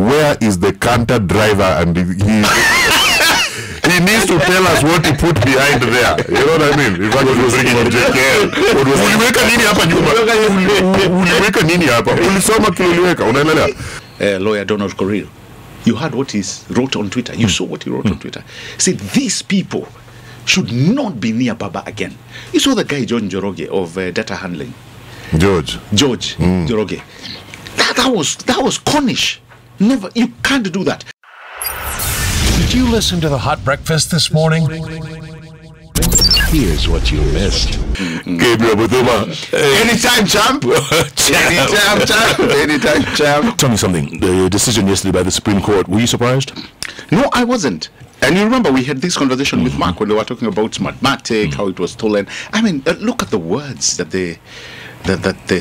where is the canter driver? And he needs to tell us what he put behind there. You know what I mean? If I was bringing JKL, uliweka nini hapa nyuma? Uliweka nini hapa? Ulisoma kile uliweka, unaelewa? Lawyer Donald Korir, you heard what he wrote on Twitter. You saw what he wrote on Twitter. He said these people should not be near Baba again. You saw the guy John Joroge of data handling. George Joroge. That was Cornish. Never, you can't do that. Did you listen to the Hot Breakfast this morning? Here's what you missed. Gabriel Muthuma. Anytime, champ. Anytime, champ. Tell me something. The decision yesterday by the Supreme Court, were you surprised? No, I wasn't. And you remember we had this conversation with Mark when they were talking about Smartmatic, how it was stolen. I mean, look at the words that the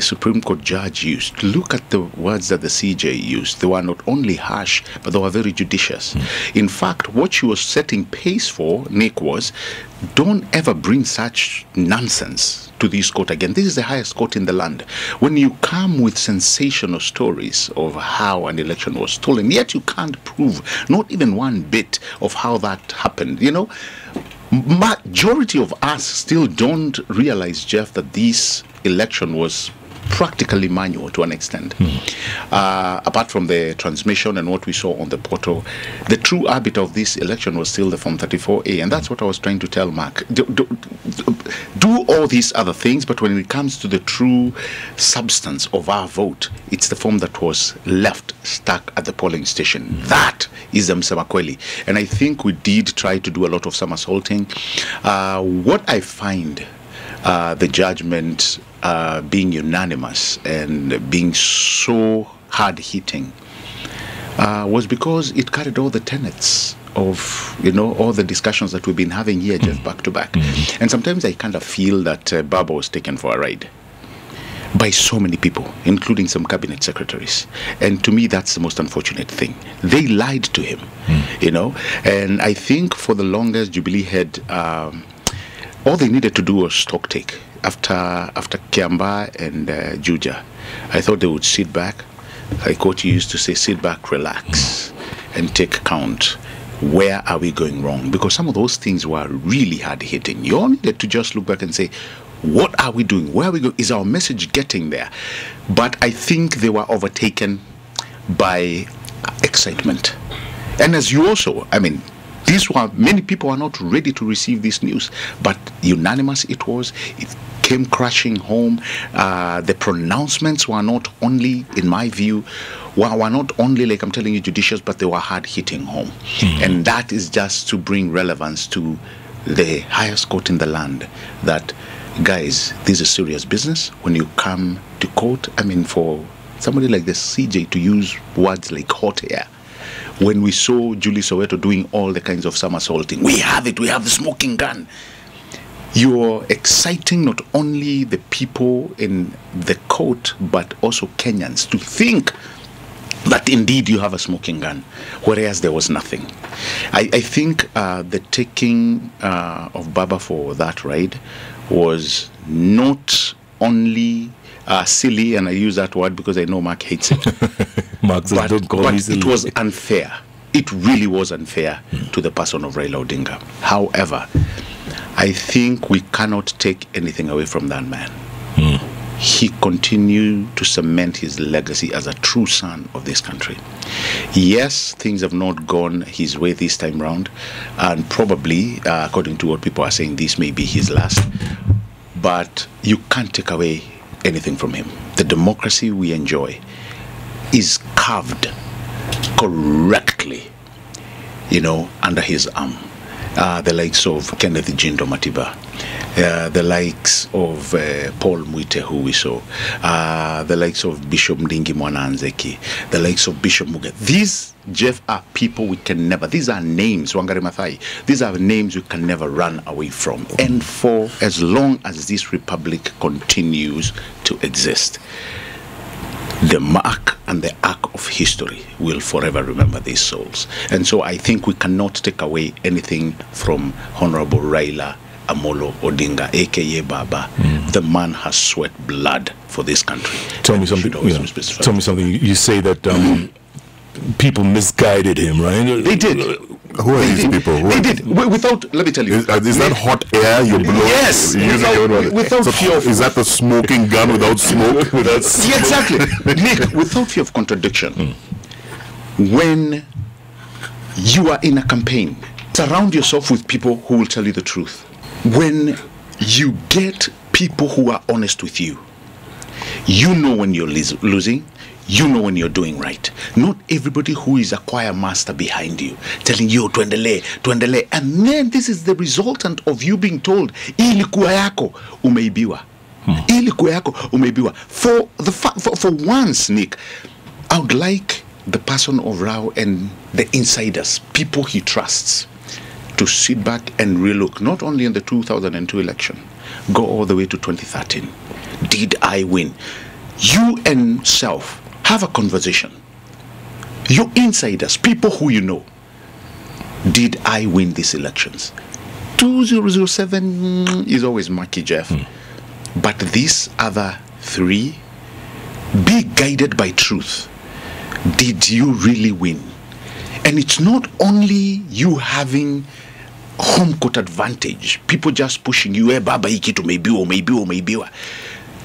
Supreme Court judge used. Look at the words that the CJ used. They were not only harsh, but they were very judicious. In fact, what she was setting pace for, Nick, was don't ever bring such nonsense to this court again. This is the highest court in the land. When you come with sensational stories of how an election was stolen, yet you can't prove not even one bit of how that happened, you know, majority of us still don't realize, Jeff, that this election was practically manual to an extent. Apart from the transmission and what we saw on the portal, the true arbiter of this election was still the Form 34A, and that's what I was trying to tell Mark. Do all these other things, but when it comes to the true substance of our vote, it's the form that was left stuck at the polling station. That is the Msemakweli. And I think we did try to do a lot of somersaulting. What I find the judgment being unanimous and being so hard-hitting was because it carried all the tenets of, you know, all the discussions that we've been having here, Jeff, back to back. And sometimes I kind of feel that Baba was taken for a ride by so many people, including some cabinet secretaries. And to me, that's the most unfortunate thing. They lied to him, you know. And I think for the longest, Jubilee had all they needed to do was stock take. After Kiamba and Juja, I thought they would sit back, like what you used to say, sit back, relax, and take count. Where are we going wrong? Because some of those things were really hard-hitting. You all needed to just look back and say, what are we doing? Where are we going? Is our message getting there? But I think they were overtaken by excitement. And as you also, I mean, many people are not ready to receive this news, but unanimous it was. It came crashing home. The pronouncements were not only, in my view, were not only, like I'm telling you, judicious, but they were hard hitting home. And that is just to bring relevance to the highest court in the land, that, guys, this is serious business. When you come to court, I mean, for somebody like the CJ to use words like hot air, when we saw Julie Soweto doing all the kinds of somersaulting, we have it, we have the smoking gun. You're exciting not only the people in the court, but also Kenyans to think that indeed you have a smoking gun, whereas there was nothing. I think the taking of Baba for that ride was not only silly, and I use that word because I know Mark hates it. Mark says, don't call me silly. It was unfair. It really was unfair to the person of Raila Odinga. However, I think we cannot take anything away from that man. He continued to cement his legacy as a true son of this country. Yes, things have not gone his way this time round, and probably, according to what people are saying, this may be his last. But you can't take away anything from him. The democracy we enjoy is carved correctly, you know, under his arm. The likes of Kenneth Jindo Matiba, the likes of Paul Mwite, who we saw, the likes of Bishop Ndingi Mwananzeki, the likes of Bishop Muge. These, Jeff, are people we can never, these are names, Wangari Maathai, these are names we can never run away from. And for as long as this republic continues to exist, the mark and the arc of history will forever remember these souls. And so I think we cannot take away anything from Honorable Raila Amolo Odinga, a.k.a. Baba. The man has sweat blood for this country. Tell me something. Tell me something. You say that people misguided him, right? They did. Who are these people? They did. Without, let me tell you. Is that hot air you're blowing? Yes. Without fear of... Is that the smoking gun without smoke? Yeah, exactly. Nick, without fear of contradiction, when you are in a campaign, surround yourself with people who will tell you the truth. When you get people who are honest with you, you know when you're losing, you know when you're doing right. Not everybody who is a choir master behind you telling you tuendele, and then this is the resultant of you being told ilikuwa yako umeibiwa. Ilikuwa yako umeibiwa. For once, Nick, I would like the person of Rao and the insiders, people he trusts, to sit back and relook, not only in the 2002 election, go all the way to 2013. Did I win? You and self have a conversation. Your insiders, people who you know, did I win these elections? 2007 is always murky, Jeff. But these other three, be guided by truth. Did you really win? And it's not only you having home court advantage, people just pushing you, baba hiki tumeibiwa.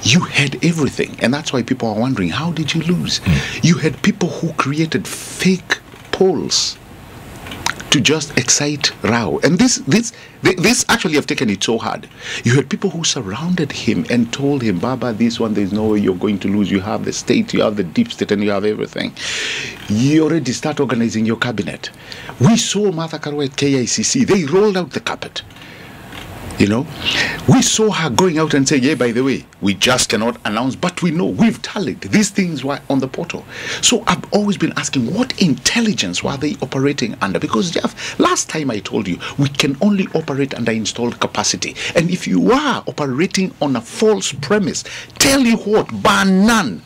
You had everything, and that's why people are wondering, how did you lose? You had people who created fake polls to just excite Rao, and this actually have taken it so hard. You had people who surrounded him and told him, Baba, this one, there's no way you're going to lose. You have the state, you have the deep state, and you have everything. You already start organizing your cabinet. We saw Martha Karua at KICC. They rolled out the carpet. You know, we saw her going out and saying, yeah, by the way, we just cannot announce, but we know, we've tallied. These things were on the portal. So I've always been asking, what intelligence were they operating under? Because, Jeff, last time I told you, we can only operate under installed capacity. And if you are operating on a false premise, tell you what, bar none,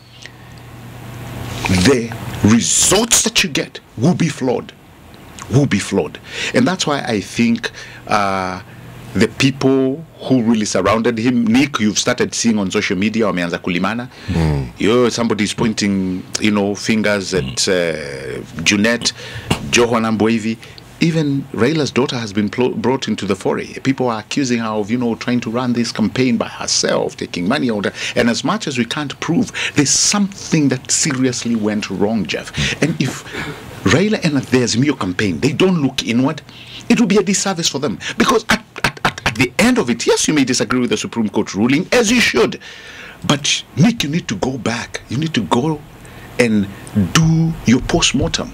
the results that you get will be flawed. And that's why I think the people who really surrounded him, Nick, you've started seeing on social media, wameanza kulimana. Somebody's pointing, fingers at Junet, Johan Amboevi. Even Raila's daughter has been brought into the foray. People are accusing her of, trying to run this campaign by herself, taking money out. And as much as we can't prove, there's something that seriously went wrong, Jeff. And if Raila and the Azimio campaign, they don't look inward, it will be a disservice for them. Because at the end of it, yes, you may disagree with the Supreme Court ruling, as you should. But, Nick, you need to go back. You need to go and do your post-mortem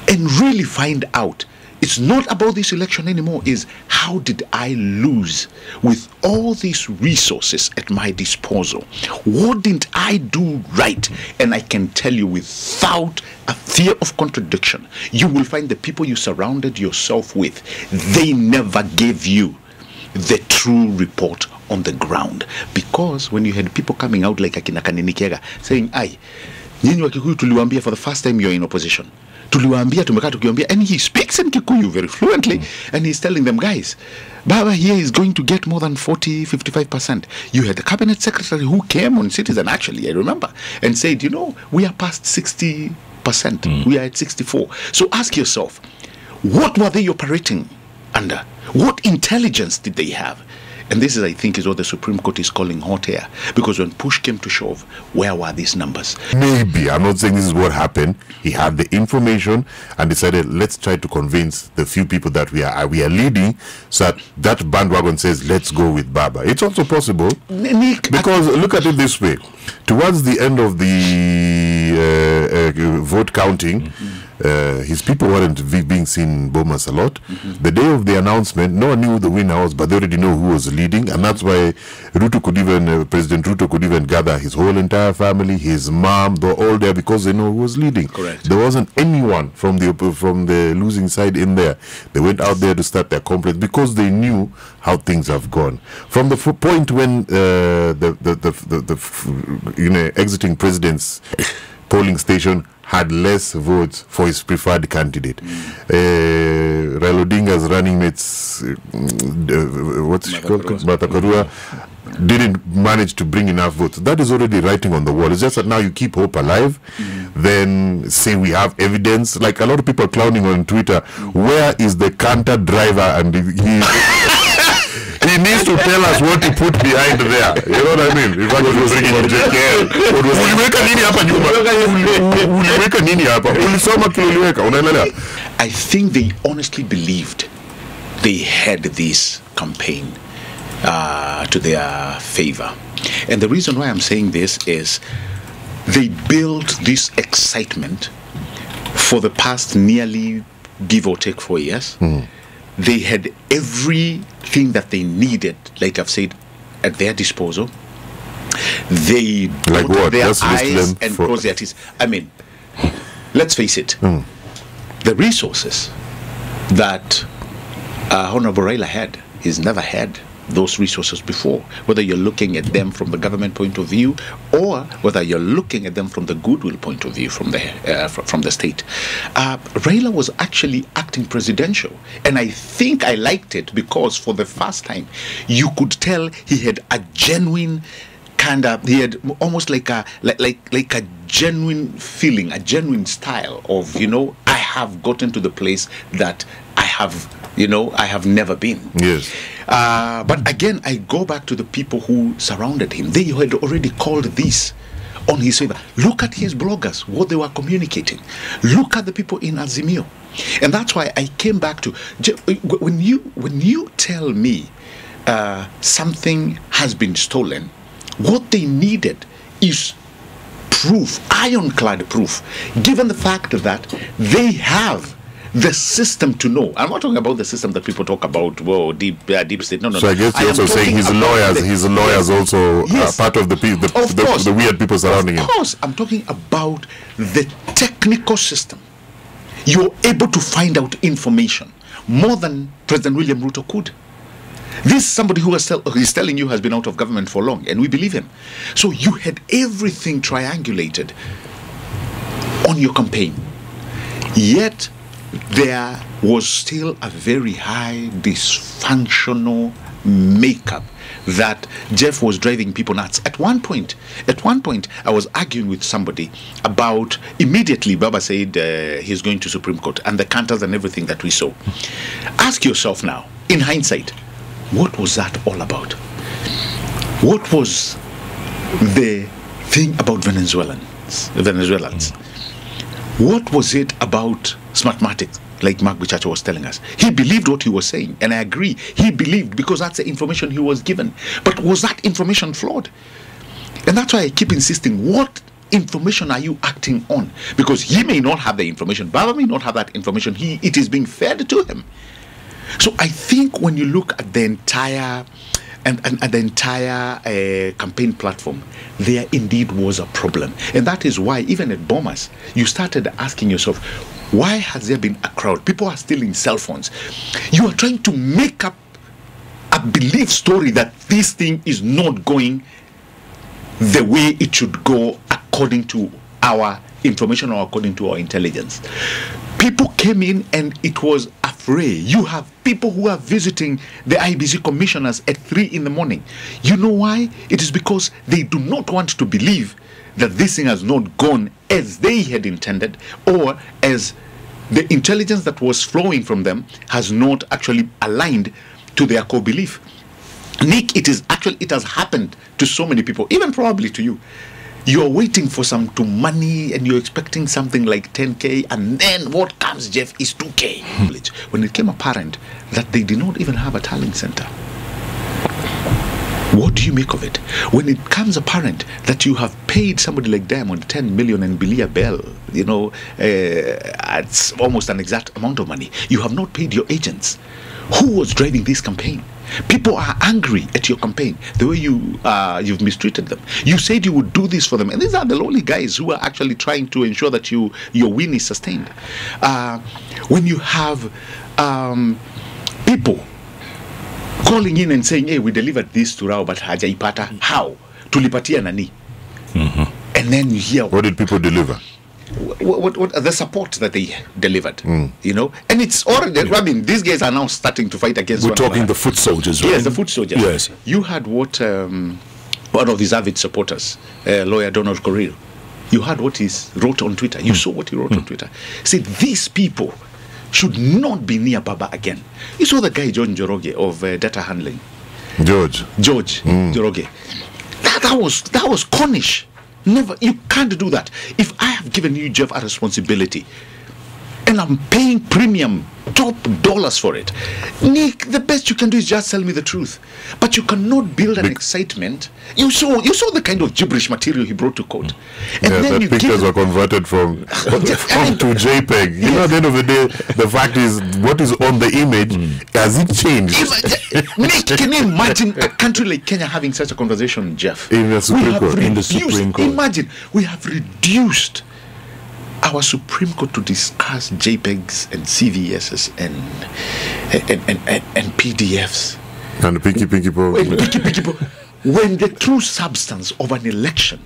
and really find out. It's not about this election anymore. It's how did I lose with all these resources at my disposal? What didn't I do right? And I can tell you without a fear of contradiction, you will find the people you surrounded yourself with, they never gave you the true report on the ground. Because when you had people coming out like akina Kanini Kega saying, nyinyi wa Kikuyu tuliwaambia for the first time you're in opposition. Tuliwaambia, tumekaa tukiwaambia, and he speaks in Kikuyu very fluently, and he's telling them, guys, Baba here is going to get more than 40-55%. You had the cabinet secretary who came on Citizen, actually, I remember, and said, we are past 60%. We are at 64. So ask yourself, what were they operating under? What intelligence did they have? And this is, I think, is what the Supreme Court is calling hot air. Because when push came to shove, where were these numbers? Maybe, I'm not saying this is what happened. He had the information and decided, let's try to convince the few people that we are leading, so that bandwagon says, let's go with Baba. It's also possible. Nick, because look at it this way. Towards the end of the vote counting, his people weren't being seen in Bomas a lot. The day of the announcement, no one knew who the winner was, but they already know who was leading, and that's why President Ruto could even gather his whole entire family, his mom, they're all there because they know who was leading. Correct. There wasn't anyone from the losing side in there. They went out there to start their complaints because they knew how things have gone. From the point when exiting president's polling station had less votes for his preferred candidate. Raila Odinga's running mates, what's she called? Martha Karua, didn't manage to bring enough votes. That is already writing on the wall. It's just that now you keep hope alive, then say we have evidence. Like a lot of people are clowning on Twitter, where is the canter driver? And he needs to tell us what he put behind there. You know what I mean? If I was bringing on JKL, I think they honestly believed they had this campaign to their favor. And the reason why I'm saying this is they built this excitement for the past nearly, give or take, 4 years. They had everything that they needed, like I've said, at their disposal. They like put what? their Let's eyes and close their teeth. I mean, let's face it, the resources that Honorable Raila had, he's never had those resources before, whether you're looking at them from the government point of view or whether you're looking at them from the goodwill point of view from the state. Raila was actually acting presidential, and I think I liked it because for the first time you could tell he had a genuine he had almost like a genuine feeling, a genuine style of, I have gotten to the place that I have never been. Yes. But again, I go back to the people who surrounded him. They had already called this on his favor. Look at his bloggers, what they were communicating. Look at the people in Azimio. And that's why I came back to, when you tell me something has been stolen, what they needed is proof, ironclad proof, given the fact that they have the system to know. I'm not talking about the system that people talk about, whoa, deep state. No. So I guess you're also saying his lawyers also are part of the weird people surrounding him. Of course, I'm talking about the technical system. You're able to find out information more than President William Ruto could. This is somebody who is telling you has been out of government for long, and we believe him. So you had everything triangulated on your campaign. Yet there was still a very high dysfunctional makeup that Jeff was driving people nuts. At one point, I was arguing with somebody about, immediately Baba said he's going to Supreme Court and the canters and everything that we saw. Ask yourself now, in hindsight, what was that all about? What was the thing about Venezuelans? What was it about Smartmatic, like Mark Bichacho was telling us? He believed what he was saying, and I agree. He believed because that's the information he was given. But was that information flawed? And that's why I keep insisting, what information are you acting on? Because he may not have the information. Baba may not have that information. It is being fed to him. So I think when you look at the entire campaign platform, there indeed was a problem. And that is why, even at Bomas, you started asking yourself, why has there been a crowd? People are stealing cell phones. You are trying to make up a belief story that this thing is not going the way it should go according to our information or according to our intelligence. People came in and it was a fray. You have people who are visiting the IBC commissioners at 3 in the morning. You know why? It is because they do not want to believe that this thing has not gone as they had intended, or as the intelligence that was flowing from them has not actually aligned to their core belief. Nick, it has happened to so many people, even probably to you. You're waiting for some money and you're expecting something like 10K, and then what comes, Jeff, is 2K. When it came apparent that they did not even have a talent center, what do you make of it? When it comes apparent that you have paid somebody like Diamond 10 million and Bilia Bell, it's almost an exact amount of money. You have not paid your agents. Who was driving this campaign? People are angry at your campaign, the way you've mistreated them. You said you would do this for them, and these are the lonely guys who are actually trying to ensure that your win is sustained. When you have people calling in and saying, hey, we delivered this to Rao, but hajaipata. How? Tulipatia nani? And then you hear... What did people deliver? what the support that they delivered, you know, and it's already. I mean, these guys are now starting to fight against. We're talking the foot soldiers, right? Yes, the foot soldiers. Yes. You had what one of his avid supporters, lawyer Donald Correa, you heard what he wrote on Twitter. You saw what he wrote on Twitter. See, these people should not be near Baba again. You saw the guy John Joroge of data handling. George Joroge. That was Cornish. Never, you can't do that. If I have given you, Jeff, a responsibility, and I'm paying premium top dollars for it, Nick, the best you can do is just tell me the truth. But you cannot build an excitement. You saw the kind of gibberish material he brought to court, and then the pictures were converted from to JPEG. You know, at the end of the day, the fact is, what is on the image has it changed? Nick, can you imagine a country like Kenya having such a conversation, Jeff? In the Supreme Court. In the Supreme Court. Imagine, we have reduced our Supreme Court to discuss JPEGs and CVSs and PDFs. And pinky when the true substance of an election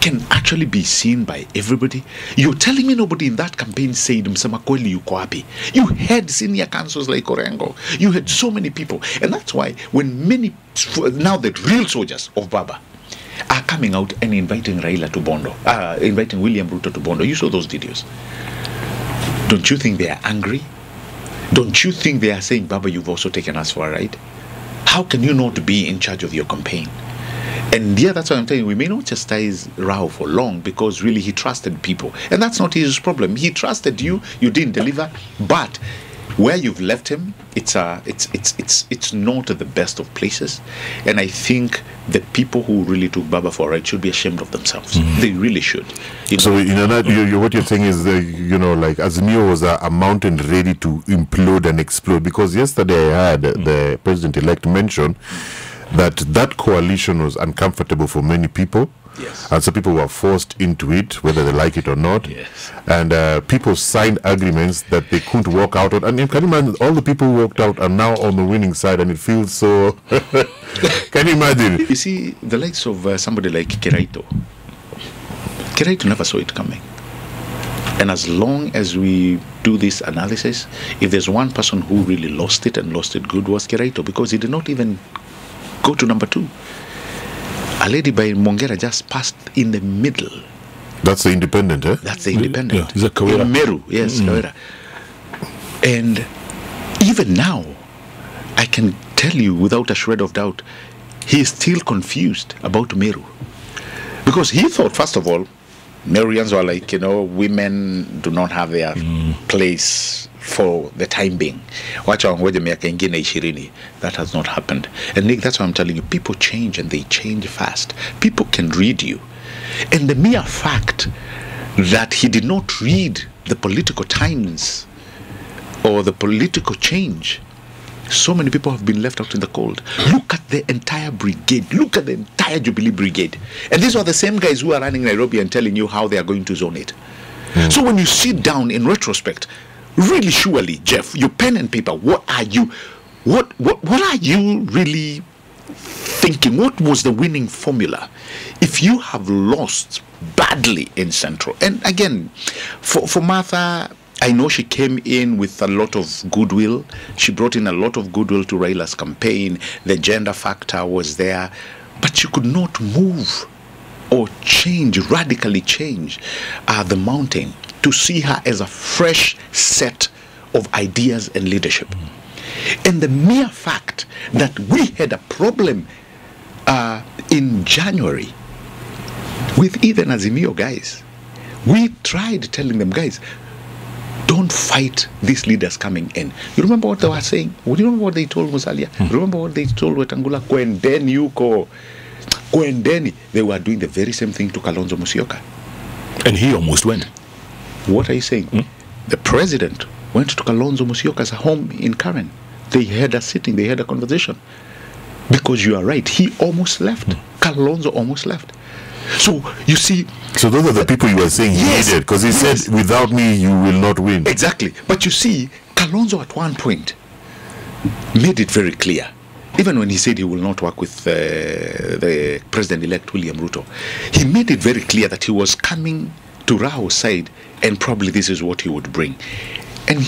can actually be seen by everybody. You're telling me nobody in that campaign said Msema kweli yuko happy. You had senior councils like Orengo. You had so many people. And that's why when now the real soldiers of Baba are coming out and inviting Raila to Bondo, inviting William Ruto to Bondo. You saw those videos. Don't you think they are angry? Don't you think they are saying, Baba, you've also taken us for a ride? How can you not be in charge of your campaign? And yeah, that's what I'm telling you. We may not chastise Rao for long because really he trusted people. And that's not his problem. He trusted you, you didn't deliver, but where you've left him, it's not the best of places. And I think the people who really took Baba for a ride should be ashamed of themselves. They really should. So what you're saying is, like Azimio was a mountain ready to implode and explode, because yesterday I had the president-elect mention that coalition was uncomfortable for many people. Yes. And so people were forced into it, whether they like it or not. Yes. And people signed agreements that they couldn't walk out on. And can you imagine, all the people who walked out are now on the winning side, and it feels so... Can you imagine? You see, the likes of somebody like Kiraito never saw it coming. And as long as we do this analysis, if there's one person who really lost it and lost it good, was Kiraito, because he did not even go to number 2. A lady by Mongera just passed in the middle. That's the independent, eh? That's the independent. Yeah. Is that Kawera? Meru, yes, Kawera. And even now, I can tell you without a shred of doubt, he is still confused about Meru. Because he thought, first of all, Meruians were like, women do not have their place for the time being. That has not happened. And Nick, that's why I'm telling you, people change, and they change fast. People can read you. And the mere fact that he did not read the political times or the political change, so many people have been left out in the cold. Look at the entire brigade. Look at the entire Jubilee brigade. And these are the same guys who are running Nairobi and telling you how they are going to zone it. So when you sit down in retrospect, really, surely, Jeff, your pen and paper, what are you really thinking? What was the winning formula if you have lost badly in Central? And again, for Martha, I know she came in with a lot of goodwill. She brought in a lot of goodwill to Raila's campaign. The gender factor was there, but she could not move or radically change the mountain to see her as a fresh set of ideas and leadership. And the mere fact that we had a problem in January with even Azimio guys, we tried telling them, guys, don't fight these leaders coming in. You remember what they were saying? You remember what they told Musalia? Remember what they told Wetangula? Kwendeni. They were doing the very same thing to Kalonzo Musyoka. And he almost went. What are you saying? The president went to Kalonzo Musyoka's home in Karen. They had a sitting, they had a conversation. Because you are right, he almost left. Kalonzo almost left. So, you see... So those are the people you were saying he needed, because he said, without me, you will not win. Exactly. But you see, Kalonzo at one point made it very clear, even when he said he will not work with the President-elect William Ruto, he made it very clear that he was coming to Rao's side, and probably this is what he would bring. And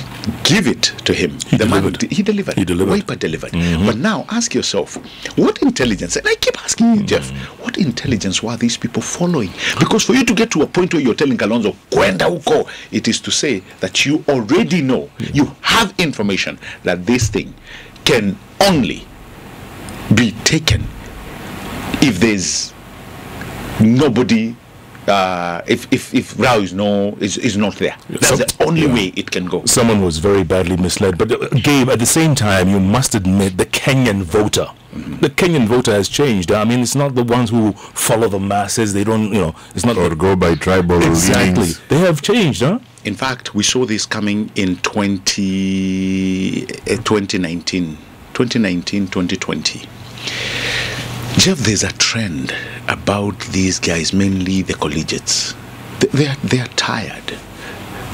give it to him. He delivered. He delivered. He delivered. Wiper delivered. But now ask yourself, what intelligence, and I keep asking you, Jeff, what intelligence were these people following? Because for you to get to a point where you're telling Kalonzo, kwenda huko, it is to say that you already know, you have information that this thing can only be taken if there's nobody. If Rao is not there, that's the only way it can go. Someone was very badly misled. But Gabe, at the same time, you must admit the Kenyan voter. The Kenyan voter has changed. I mean, it's not the ones who follow the masses. They don't, it's not. Or go by tribal Exactly. leanings. They have changed, huh? In fact, we saw this coming in 2019, 2020. Jeff, there's a trend about these guys, mainly the collegiates. They are tired.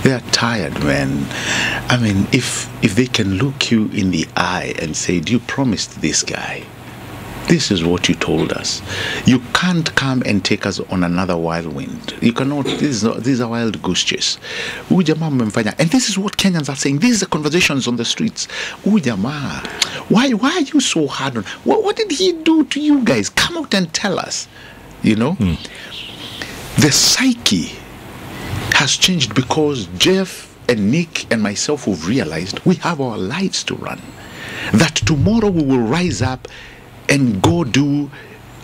They are tired, man. I mean, if they can look you in the eye and say, you promised this guy, this is what you told us. You can't come and take us on another whirlwind. You cannot. This is a wild goose chase. And this is what Kenyans are saying. These are conversations on the streets. Why are you so hard on? What did he do to you guys? Come out and tell us. The psyche has changed because Jeff and Nick and myself have realized we have our lives to run. That tomorrow we will rise up and go do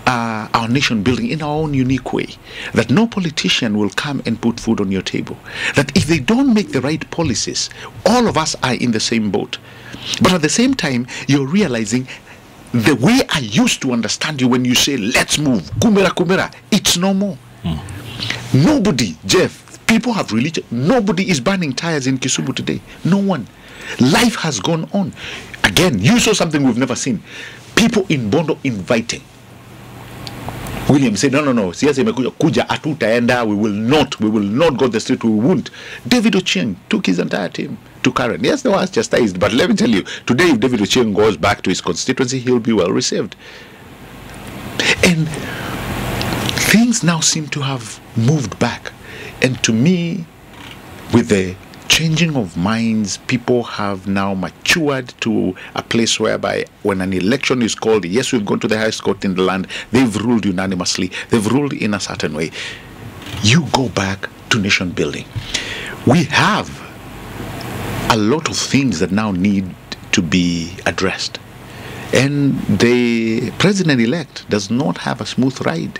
our nation building in our own unique way. That no politician will come and put food on your table. That if they don't make the right policies, all of us are in the same boat. But at the same time, you're realizing the way I used to understand you when you say, let's move, kumera, it's no more. Nobody, Jeff, people have religion. Nobody is burning tires in Kisumu today. No one. Life has gone on. Again, you saw something we've never seen. People in Bondo inviting. William said, no, siasa imekuja kuja hatutaenda, we will not go to the street, we won't. David Ochieng took his entire team to Karen. Yes, they were chastised, but let me tell you, today if David Ochieng goes back to his constituency, he'll be well received. And things now seem to have moved back. And to me, with the changing of minds, people have now matured to a place whereby when an election is called, yes, we've gone to the highest court in the land, they've ruled unanimously, they've ruled in a certain way. You go back to nation building. We have a lot of things that now need to be addressed. And the president-elect does not have a smooth ride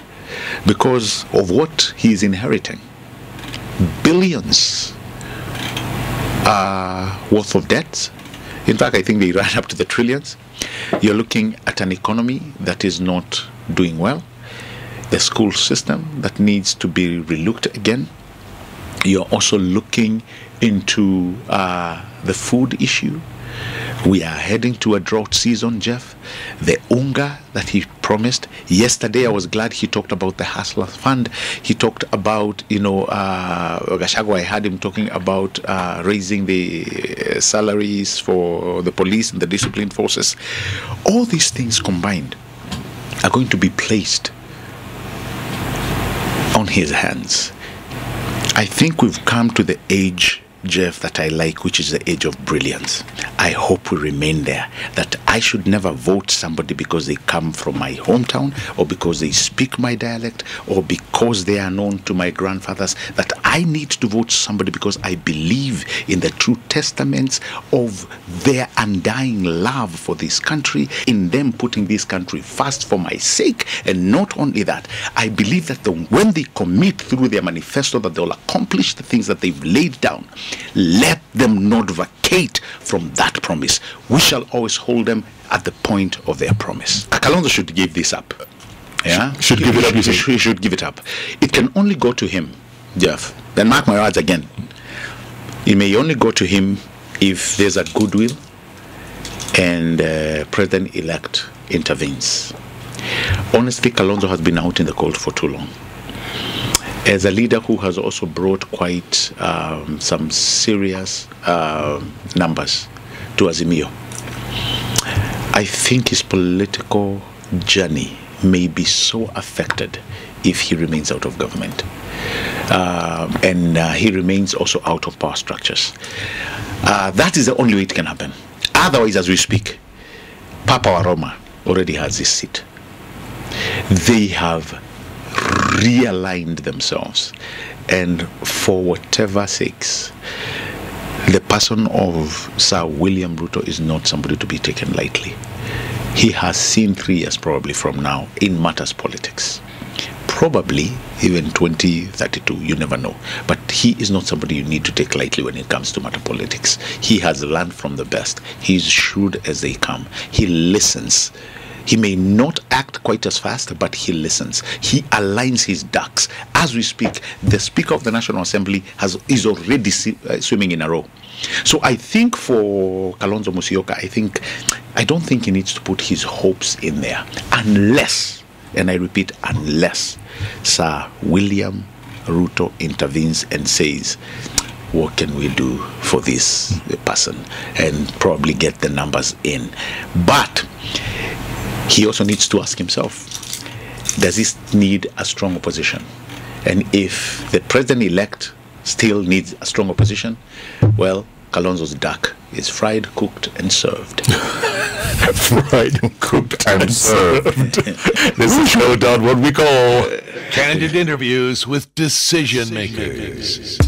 because of what he is inheriting. Billions worth of debts. In fact, I think they ran up to the trillions. You're looking at an economy that is not doing well. The school system that needs to be relooked again. You're also looking into the food issue. We are heading to a drought season, Jeff. The unga that he promised. Yesterday, I was glad he talked about the Hustler Fund. He talked about, Gachagua, I had him talking about raising the salaries for the police and the disciplined forces. All these things combined are going to be placed on his hands. I think we've come to the age, Jeff, that I like, which is the age of brilliance. I hope we remain there. That I should never vote somebody because they come from my hometown or because they speak my dialect or because they are known to my grandfathers. That I need to vote somebody because I believe in the true testaments of their undying love for this country, in them putting this country first for my sake. And not only that, I believe that when they commit through their manifesto that they'll accomplish the things that they've laid down. Let them not vacate from that promise. We shall always hold them at the point of their promise. Kalonzo should give this up. Yeah, Should give it up. He should give it up. It can only go to him, Jeff. Then mark my words again. It may only go to him if there's a goodwill and President-elect intervenes. Honestly, Kalonzo has been out in the cold for too long. As a leader who has also brought quite some serious numbers to Azimio, I think his political journey may be so affected if he remains out of government. and he remains also out of power structures. That is the only way it can happen. Otherwise, as we speak, Papa Waroma already has his seat. They have realigned themselves, and for whatever sakes, the person of Sir William Ruto is not somebody to be taken lightly. He has seen 3 years probably from now in matters politics. Probably even 2032, you never know. But he is not somebody you need to take lightly when it comes to matter politics. He has learned from the best. He's shrewd as they come. He listens. He may not act quite as fast, but he listens. He aligns his ducks. As we speak, the Speaker of the National Assembly is already swimming in a row. So I think for Kalonzo Musyoka, I don't think he needs to put his hopes in there. Unless, and I repeat, unless Sir William Ruto intervenes and says, what can we do for this person? And probably get the numbers in. But he also needs to ask himself, does this need a strong opposition? And if the president-elect still needs a strong opposition, well, Kalonzo's duck is fried, cooked, and served. Fried, cooked, and served. This is no doubt what we call Candid interviews with decision makers.